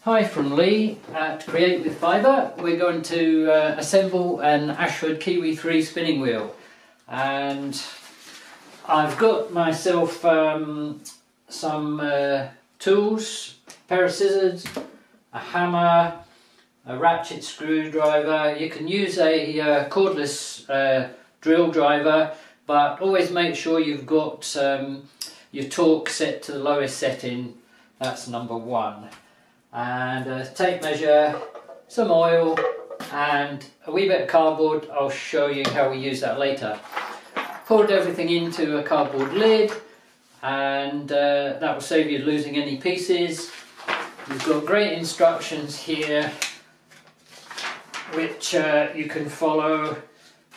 Hi from Lee at Create with Fibre. We're going to assemble an Ashford Kiwi 3 spinning wheel, and I've got myself some tools, a pair of scissors, a hammer, a ratchet screwdriver. You can use a cordless drill driver, but always make sure you've got your torque set to the lowest setting. That's number one. And a tape measure, some oil and a wee bit of cardboard. I'll show you how we use that later. Poured everything into a cardboard lid, and that will save you losing any pieces. You've got great instructions here which you can follow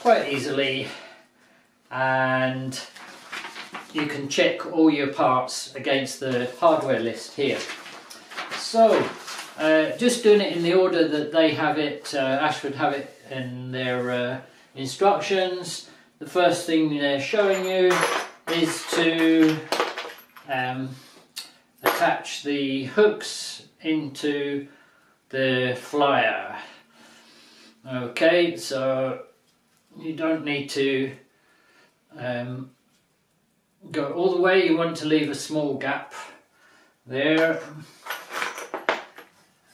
quite easily, and you can check all your parts against the hardware list here. So, just doing it in the order that they have it, Ashford have it in their instructions. The first thing they're showing you is to attach the hooks into the flyer. Okay, so you don't need to go all the way. You want to leave a small gap there,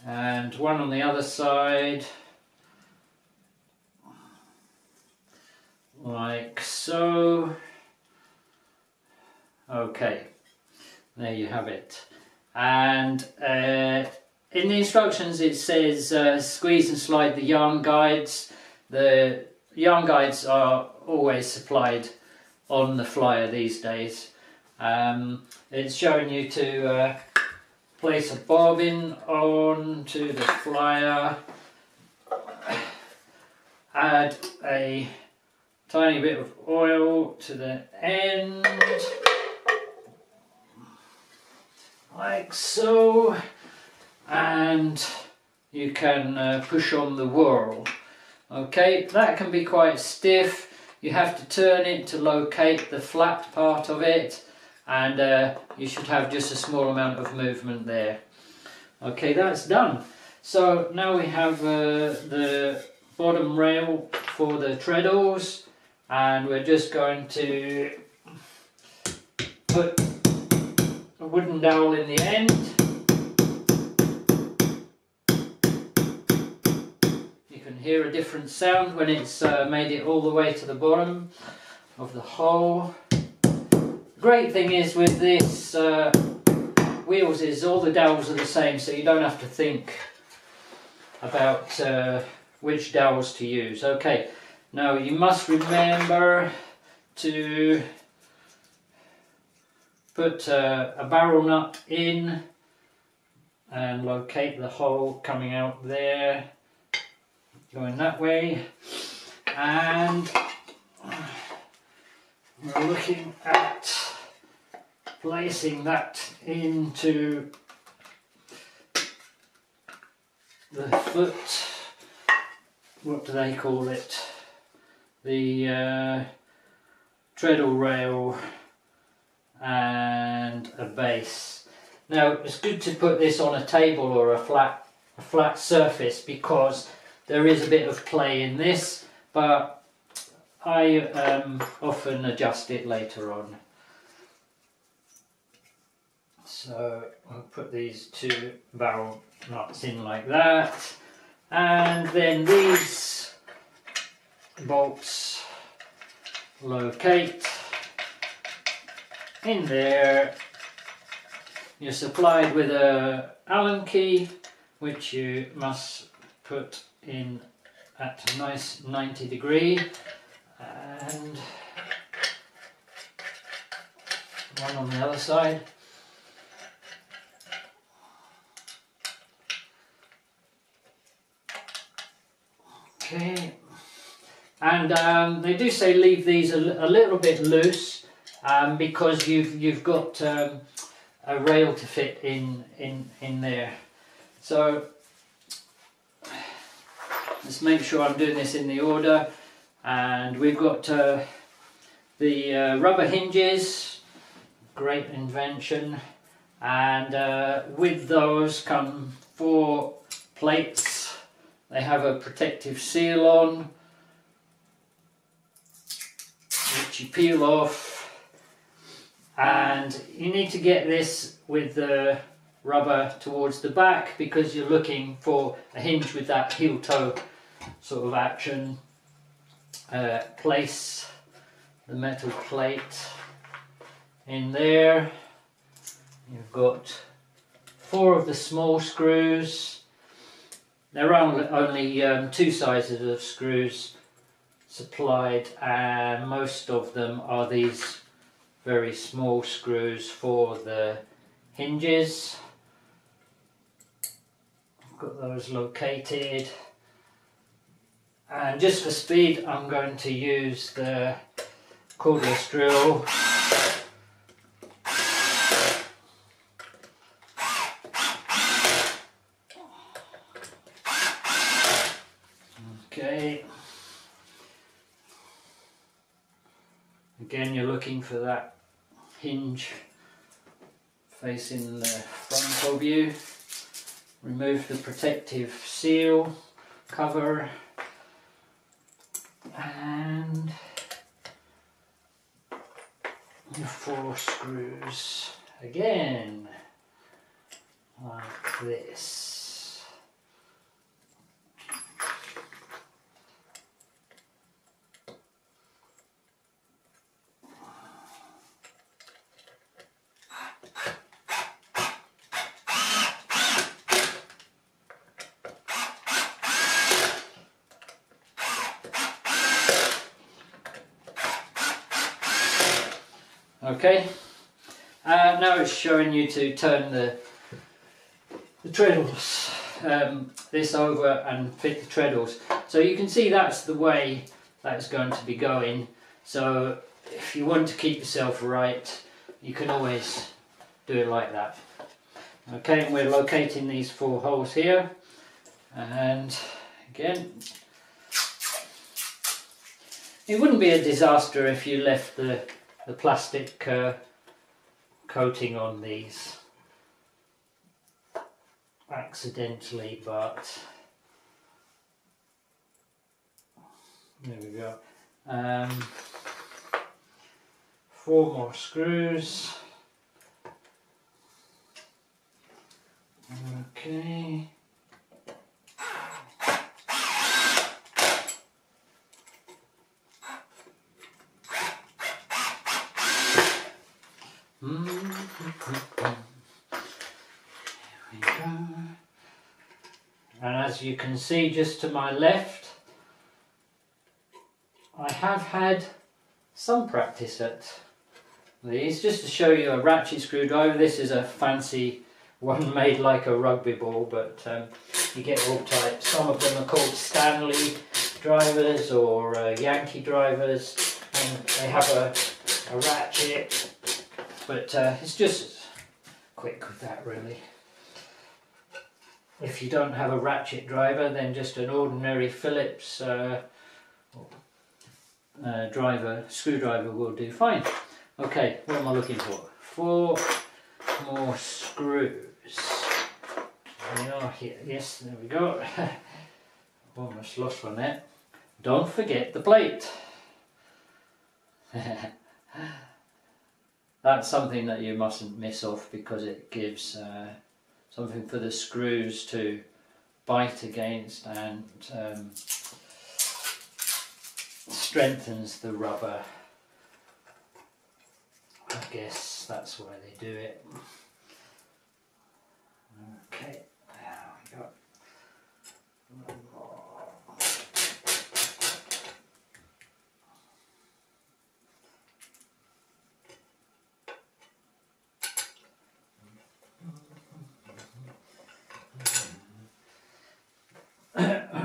and one on the other side, like so. Okay, there you have it. And in the instructions it says squeeze and slide the yarn guides. The yarn guides are always supplied on the flyer these days. It's showing you to place a bobbin onto the flyer, add a tiny bit of oil to the end, like so, and you can push on the whirl. Okay, that can be quite stiff. You have to turn it to locate the flat part of it, and you should have just a small amount of movement there. Okay, that's done. So now we have the bottom rail for the treadles, and we're just going to put a wooden dowel in the end. You can hear a different sound when it's made it all the way to the bottom of the hole. Great thing is with this wheels is all the dowels are the same, so you don't have to think about which dowels to use. Okay, now you must remember to put a barrel nut in and locate the hole coming out there, going that way, and we're looking at placing that into the foot, what do they call it, the treadle rail and a base. Now it's good to put this on a table or a flat surface, because there is a bit of play in this, but I often adjust it later on. So I'll put these two barrel nuts in like that, and then these bolts locate in there. You're supplied with a Allen key, which you must put in at a nice 90 degree, and one on the other side. Okay, and they do say leave these a little bit loose, because you've got a rail to fit in there. So let's make sure I'm doing this in the order. And we've got the rubber hinges, great invention, and with those come 4 plates. They have a protective seal on, which you peel off, and you need to get this with the rubber towards the back because you're looking for a hinge with that heel toe sort of action. Place the metal plate in there. You've got 4 of the small screws. There are only 2 sizes of screws supplied, and most of them are these very small screws for the hinges. I've got those located, and just for speed I'm going to use the cordless drill. Okay, again you're looking for that hinge facing the front of you. Remove the protective seal cover and your 4 screws again, like this. Okay, now it's showing you to turn the treadles, this over and fit the treadles. So you can see that's the way that's going to be going. So if you want to keep yourself right, you can always do it like that. Okay, and we're locating these 4 holes here, and again, it wouldn't be a disaster if you left the plastic coating on these accidentally, but there we go. 4 more screws. Okay. There we go. And as you can see just to my left, I have had some practice at these. Just to show you a ratchet screwdriver, this is a fancy one made like a rugby ball, but you get all types. Some of them are called Stanley drivers or Yankee drivers, and they have a ratchet, but it's just quick with that really. If you don't have a ratchet driver, then just an ordinary Phillips screwdriver will do fine. Okay, what am I looking for? 4 more screws. They are here. Yes, there we go. Almost lost one there. Don't forget the plate. That's something that you mustn't miss off, because it gives something for the screws to bite against and strengthens the rubber. I guess that's why they do it. Okay, there we go. One more.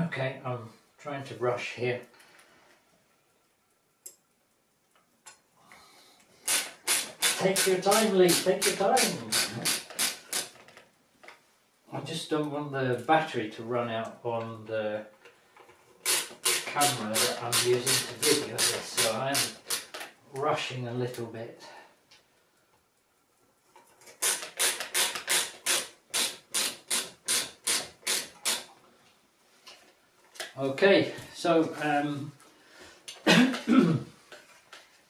Okay, I'm trying to rush here. Take your time, Lee, take your time. I just don't want the battery to run out on the camera that I'm using to video this, so I'm rushing a little bit. Okay, so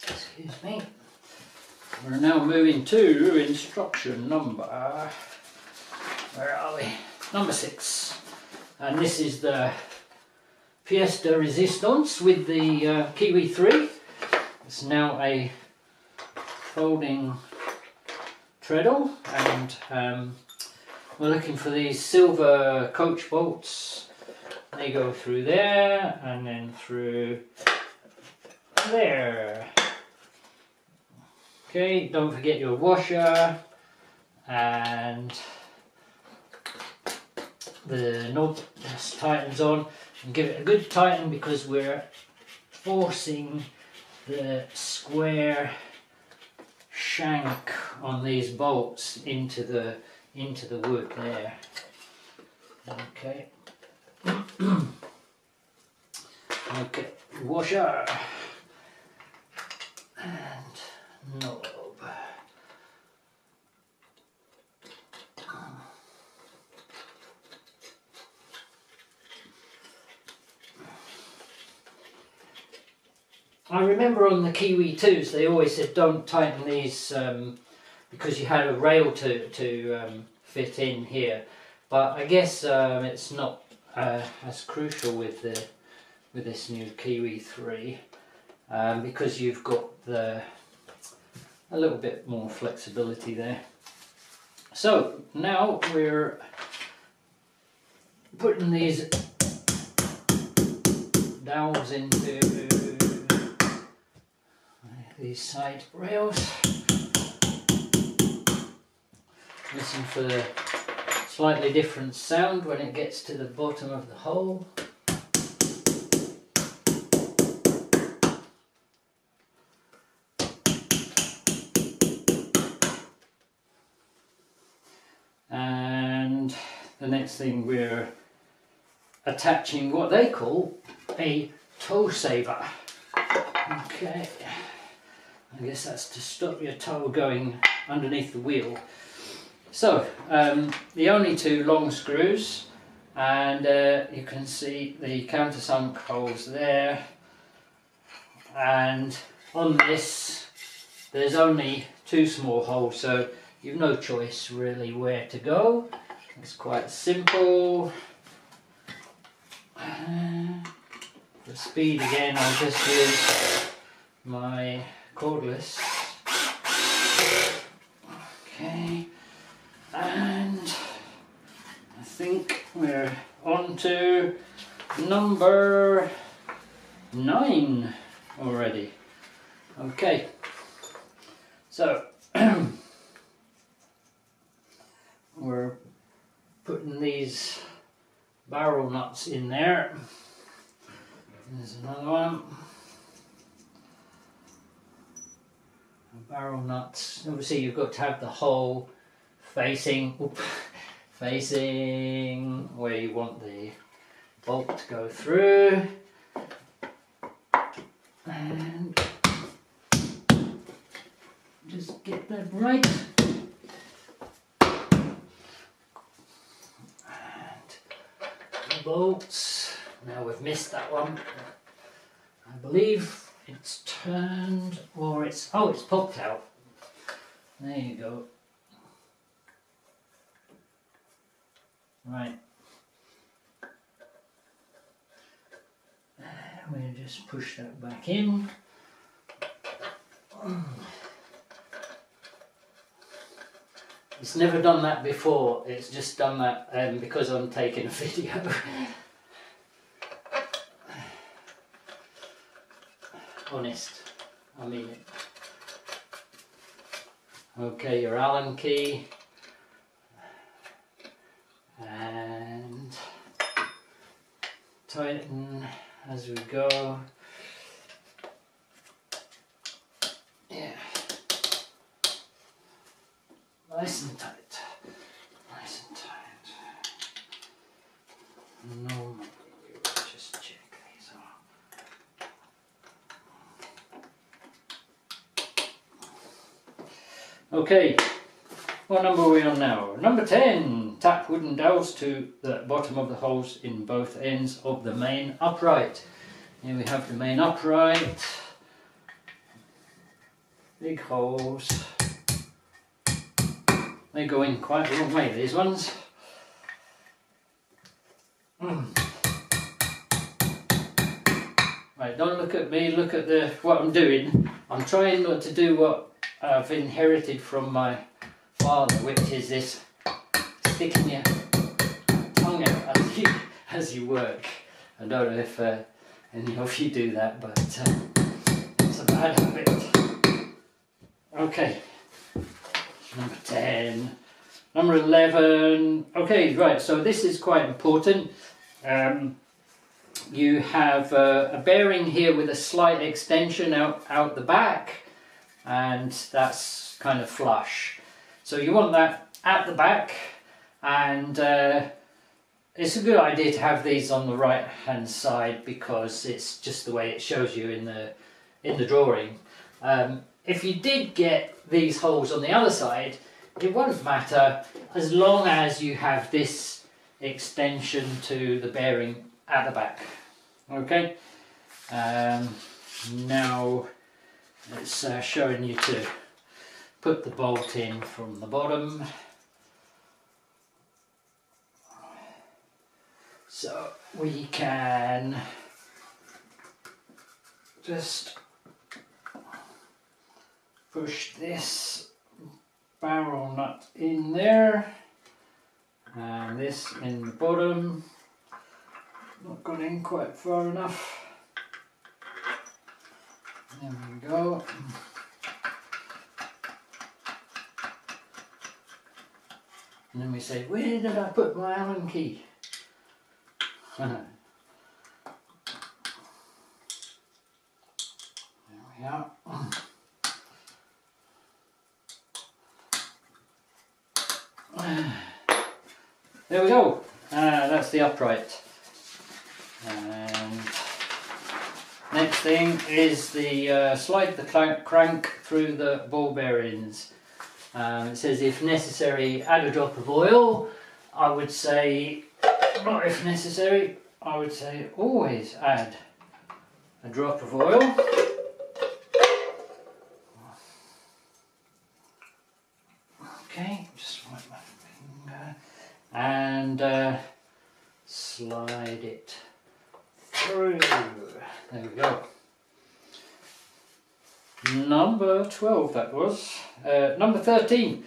excuse me. We're now moving to instruction number, where are we? Number 6. And this is the pièce de résistance with the Kiwi 3. It's now a folding treadle, and we're looking for these silver coach bolts. They go through there and then through there. Okay, don't forget your washer and the knob just tightens on, and give it a good tighten because we're forcing the square shank on these bolts into the wood there. Okay. Okay, washer and knob. I remember on the Kiwi 2s they always said don't tighten these because you had a rail to fit in here, but I guess it's not as crucial with this new Kiwi 3 because you've got a little bit more flexibility there. So now we're putting these dowels into these side rails. Listen for the slightly different sound when it gets to the bottom of the hole. And the next thing, we're attaching what they call a toe saver. Okay, I guess that's to stop your toe going underneath the wheel. So, the only 2 long screws, and you can see the countersunk holes there, and on this there's only 2 small holes, so you've no choice really where to go. It's quite simple. For speed again, I'll just use my cordless. Okay, and I think we're on to number 9 already. Okay, so we're putting these barrel nuts in there. There's another one. Barrel nuts. Obviously you've got to have the hole facing where you want the bolt to go through, and just get that right. And the bolts. Now we've missed that one. I believe it's turned, or it's popped out. There you go. Right. We'll just push that back in. It's never done that before, it's just done that because I'm taking a video. Honest, I mean it. Okay, your Allen key, and tighten as we go. Yeah, nice and tight, nice and tight. No, just check these out. Okay, what number are we on now? Number 10. tap wooden dowels to the bottom of the holes in both ends of the main upright. Here we have the main upright. Big holes. They go in quite a long way, these ones. Right, don't look at me, look at what I'm doing. I'm trying not to do what I've inherited from my father, which is this sticking your tongue out as you work. I don't know if any of you do that, but it's a bad habit. Okay, number 10, number 11. Okay, right, so this is quite important. You have a bearing here with a slight extension out the back, and that's kind of flush. So you want that at the back, and it's a good idea to have these on the right hand side because it's just the way it shows you in the drawing. If you did get these holes on the other side, it won't matter as long as you have this extension to the bearing at the back. Okay, now it's showing you to put the bolt in from the bottom. So we can just push this barrel nut in there and this in the bottom. Not gone in quite far enough. There we go. And then we say, where did I put my Allen key? There we are. There we go. That's the upright. And next thing is the slide the crank through the ball bearings. It says if necessary add a drop of oil. I would say not if necessary, I would say always add a drop of oil. Okay, just wipe my finger and slide it through. There we go. Number 12 that was. Number 13.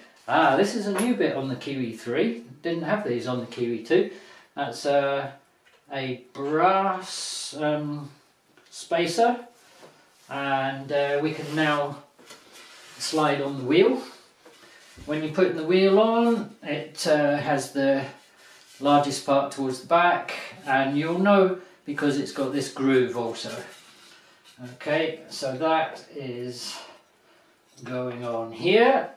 This is a new bit on the Kiwi 3. Didn't have these on the Kiwi 2. That's a brass spacer, and we can now slide on the wheel. When you're putting the wheel on, it has the largest part towards the back, and you'll know because it's got this groove also. Okay, so that is going on here,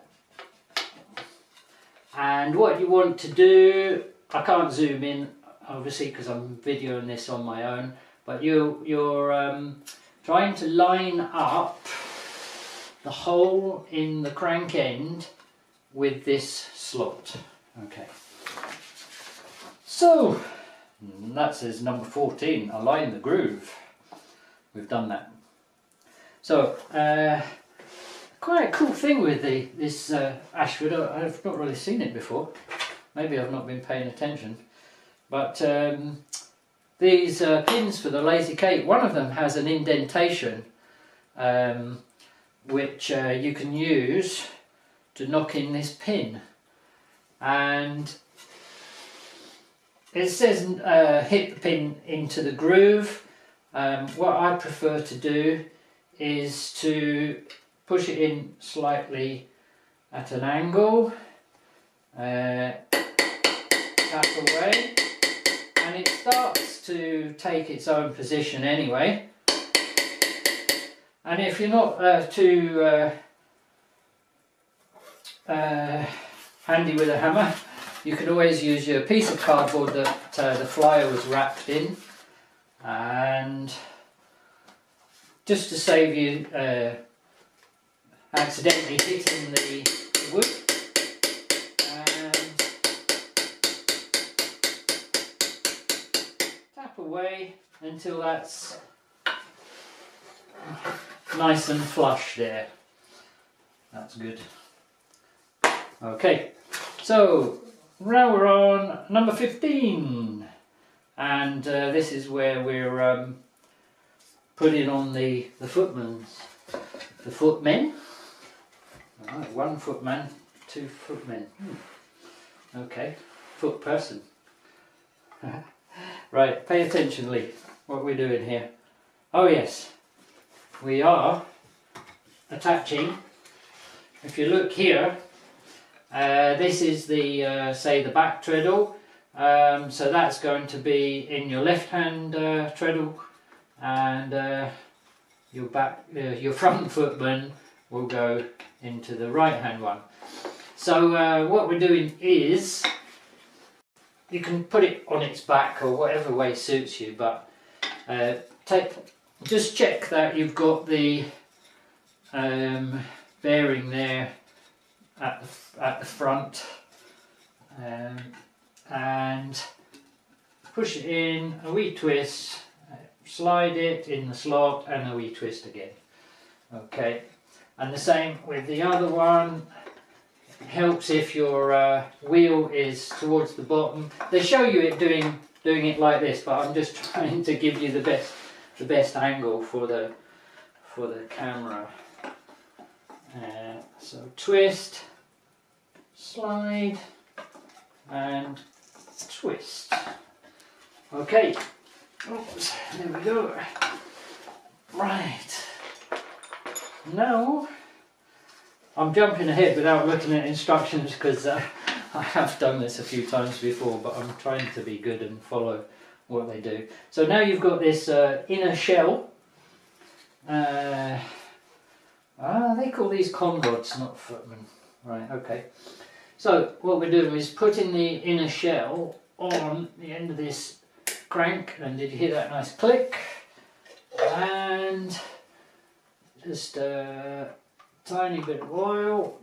and what you want to do, I can't zoom in obviously because I'm videoing this on my own, but you're trying to line up the hole in the crank end with this slot. Okay, so that says number 14, align the groove. We've done that. So quite a cool thing with this Ashford. I've not really seen it before. Maybe I've not been paying attention. But these pins for the lazy cake, one of them has an indentation which you can use to knock in this pin, and it says hit the pin into the groove. What I prefer to do is to push it in slightly at an angle, tap away, and it starts to take its own position anyway. And if you're not too handy with a hammer, you can always use your piece of cardboard that the flyer was wrapped in, and just to save you accidentally hitting the wood, and away until that's nice and flush there. That's good. Okay, so now we're on number 15, and this is where we're putting on the footmen. Right, 1 footman, 2 footmen. Okay, foot person. Right, pay attention, Lee. What we're doing here. Oh yes, we are attaching. If you look here, this is the say the back treadle. So that's going to be in your left hand treadle, and your front footman will go into the right hand one. So what we're doing is, you can put it on its back or whatever way suits you, but just check that you've got the bearing there at the front, and push it in, a wee twist, slide it in the slot, and a wee twist again. Okay, and the same with the other one. It helps if your wheel is towards the bottom. They show you it doing it like this, but I'm just trying to give you the best angle for the camera. So twist, slide, and twist. Okay, oops, there we go. Right, now I'm jumping ahead without looking at instructions, because I have done this a few times before, but I'm trying to be good and follow what they do. So now you've got this inner shell. They call these conrods, not footmen. Right, okay. So what we're doing is putting the inner shell on the end of this crank, and did you hear that nice click? And just a tiny bit of oil.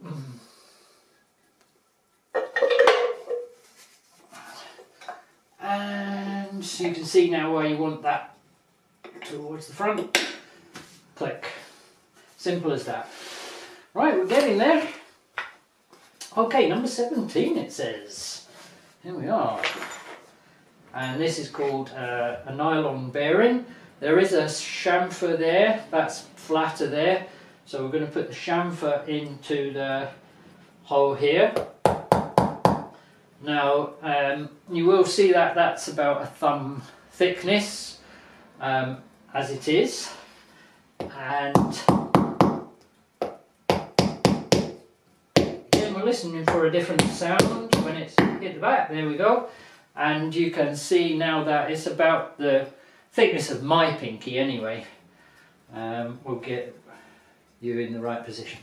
And you can see now why you want that towards the front. Click. Simple as that. Right, we're getting there. Okay, number 17 it says. Here we are. And this is called a nylon bearing. There is a chamfer there, that's flatter there. So we're going to put the chamfer into the hole here. Now, you will see that that's about a thumb thickness, as it is. And again, we're listening for a different sound when it's hit the back. There we go. And you can see now that it's about the thickness of my pinky anyway. We'll get you in the right position.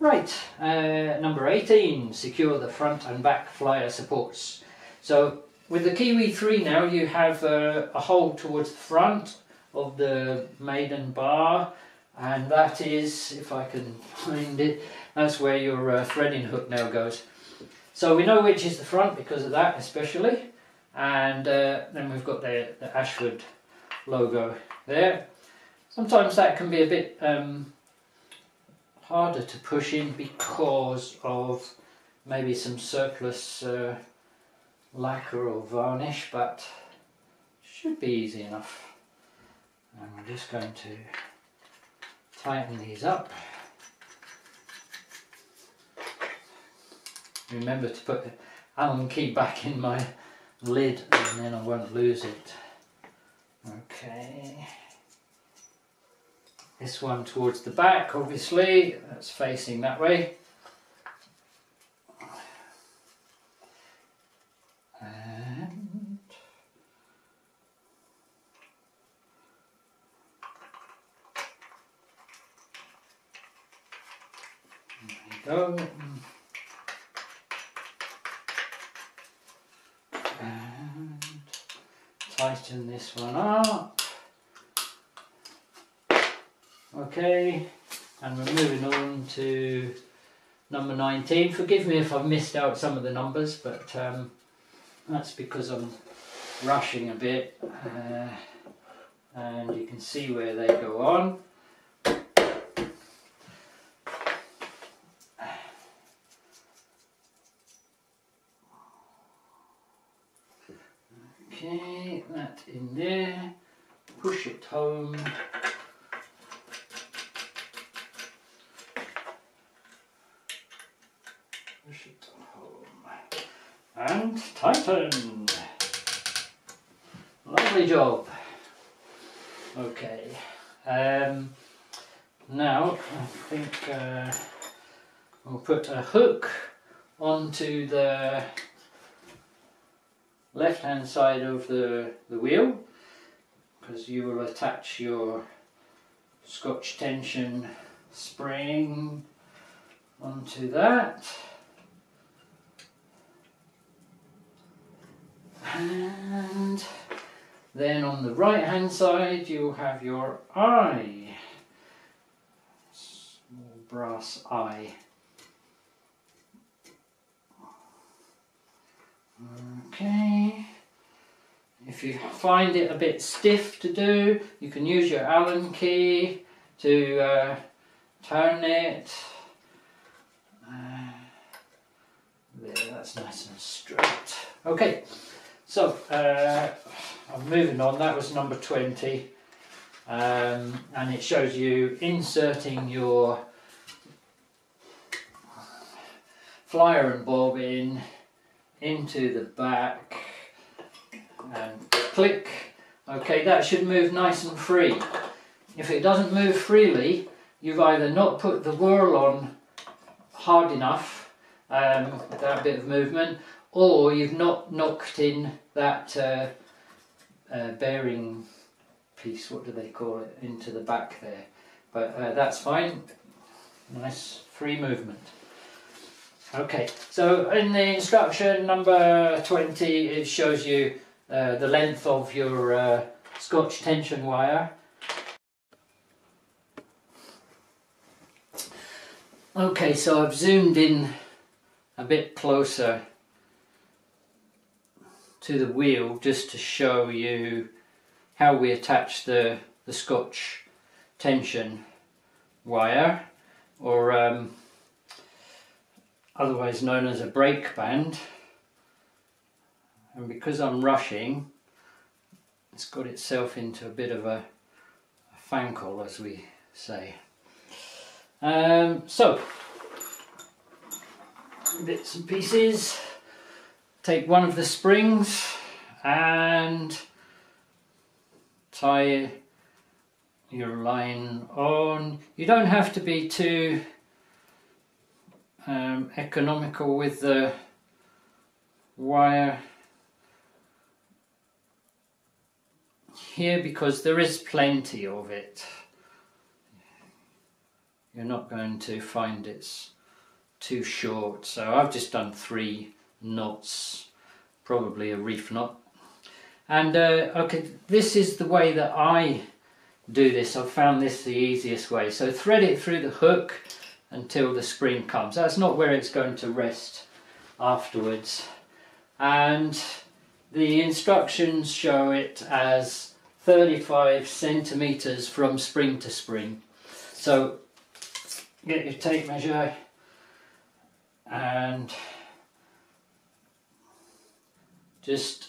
Right, number 18, secure the front and back flyer supports. So with the Kiwi 3 now, you have a hole towards the front of the maiden bar, and that is, if I can find it, that's where your threading hook now goes. So we know which is the front because of that especially, and then we've got the Ashford logo there. Sometimes that can be a bit harder to push in because of maybe some surplus lacquer or varnish, but should be easy enough. And we're just going to tighten these up. Remember to put the Allen key back in my lid, and then I won't lose it. Okay. This one towards the back, obviously, that's facing that way. And there we go. And tighten this one up. Okay, and we're moving on to number 19. Forgive me if I've missed out some of the numbers, but that's because I'm rushing a bit, and you can see where they go on. Okay, that in there, push it home. Push it home. And tighten. Lovely job. Okay. Now I think we'll put a hook onto the left hand side of the wheel, because you will attach your Scotch tension spring onto that. And then on the right hand side you'll have your eye, small brass eye. Okay, if you find it a bit stiff to do, you can use your Allen key to turn it. There, that's nice and straight. Okay, so I'm moving on. That was number 20, and it shows you inserting your flyer and bob into the back and click. Okay, that should move nice and free. If it doesn't move freely, you've either not put the whirl on hard enough with that bit of movement, or you've not knocked in that bearing piece, what do they call it, into the back there. But that's fine, nice free movement. Okay, so in the instruction number 20 it shows you the length of your Scotch tension wire. Okay, so I've zoomed in a bit closer to the wheel just to show you how we attach the Scotch tension wire, or otherwise known as a brake band. And because I'm rushing, it's got itself into a bit of a fankle, as we say. So, bits and pieces. Take one of the springs and tie your line on. You don't have to be too economical with the wire here, because there is plenty of it. You're not going to find it's too short, so I've just done 3 knots, probably a reef knot. And okay, this is the way that I do this. I've found this the easiest way. So thread it through the hook until the spring comes. That's not where it's going to rest afterwards. And the instructions show it as 35 centimeters from spring to spring. So get your tape measure and just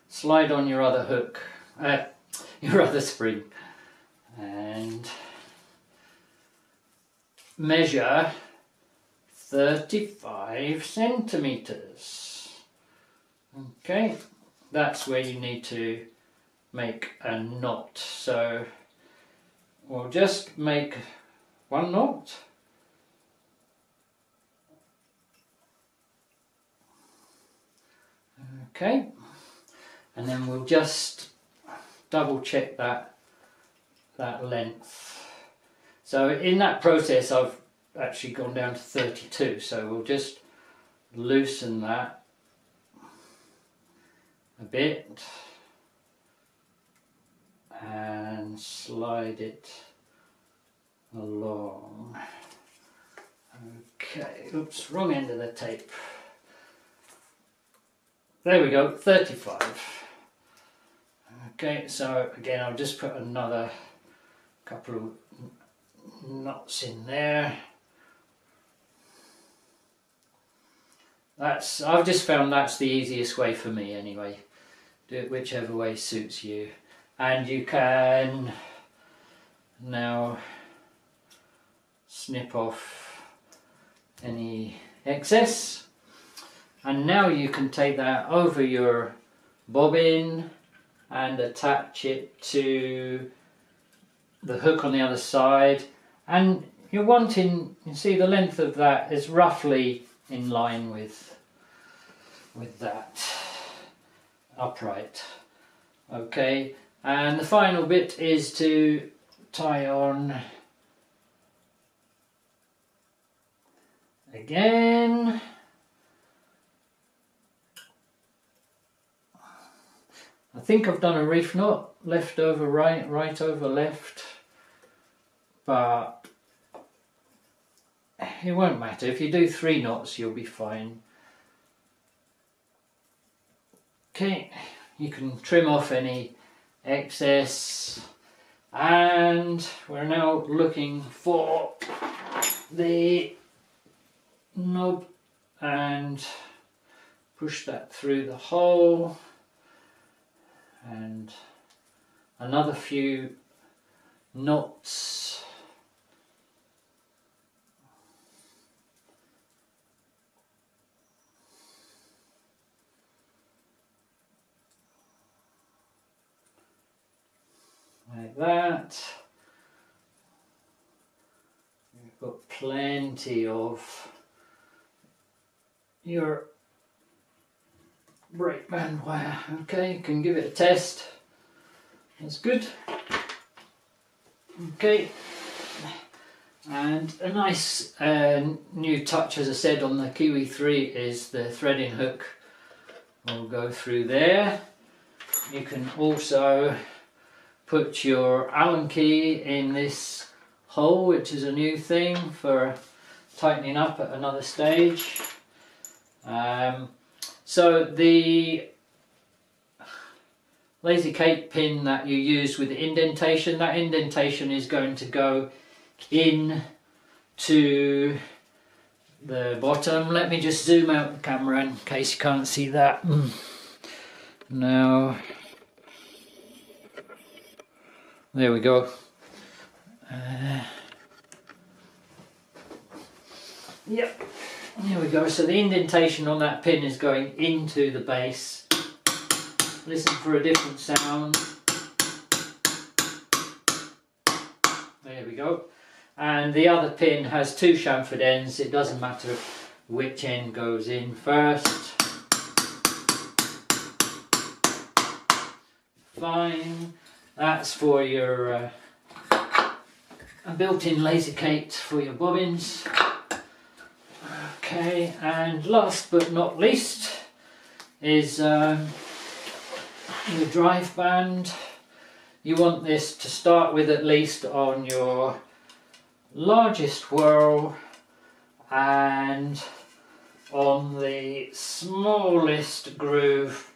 slide on your other hook, your other spring, and measure 35 centimeters. Okay, that's where you need to make a knot. So we'll just make 1 knot. Okay, and then we'll just double check that length. So in that process I've actually gone down to 32, so we'll just loosen that a bit and slide it along. Okay, oops, wrong end of the tape. there we go, 35. Okay, so again I'll just put another couple of knots in there. I've just found that's the easiest way for me anyway. Do it whichever way suits you. And you can now snip off any excess. And now you can take that over your bobbin and attach it to the hook on the other side. And you're wanting, you see the length of that is roughly in line with that upright. Okay, and the final bit is to tie on again. I think I've done a reef knot, left over right, right over left, but it won't matter. If you do 3 knots you'll be fine. Okay, you can trim off any excess, and we're now looking for the knob and push that through the hole, and another few knots. Like that. You've got plenty of your brake band wire. Okay, you can give it a test. That's good. Okay, and a nice new touch, as I said, on the Kiwi 3 is the threading hook will go through there. You can also put your Allen key in this hole, which is a new thing for tightening up at another stage. So the lazy Kate pin that you use with the indentation, that indentation is going to go in to the bottom. Let me just zoom out the camera in case you can't see that. Now, there we go. Yep, there we go. So the indentation on that pin is going into the base. Listen for a different sound. There we go. And the other pin has 2 chamfered ends. It doesn't matter which end goes in first. Fine. That's for your a built-in laser Kate for your bobbins. Okay, and last but not least is your drive band. You want this to start with at least on your largest whirl and on the smallest groove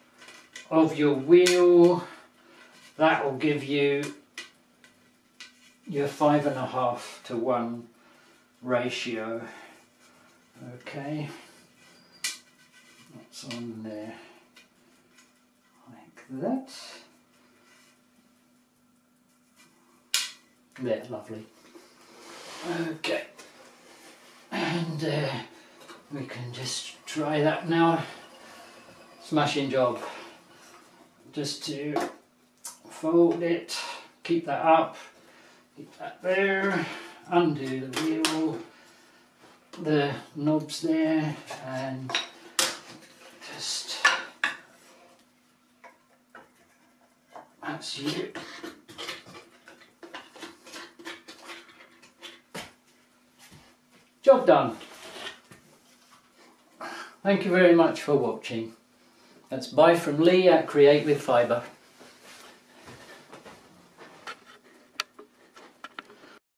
of your wheel. That will give you your 5.5 to 1 ratio. Okay, that's on there like that. There, lovely. Okay, and we can just try that now. Smashing job. Just to fold it, keep that up, keep that there, undo the wheel, the knobs there, and just, that's you. Job done. Thank you very much for watching. That's bye from Lee at Create with Fibre.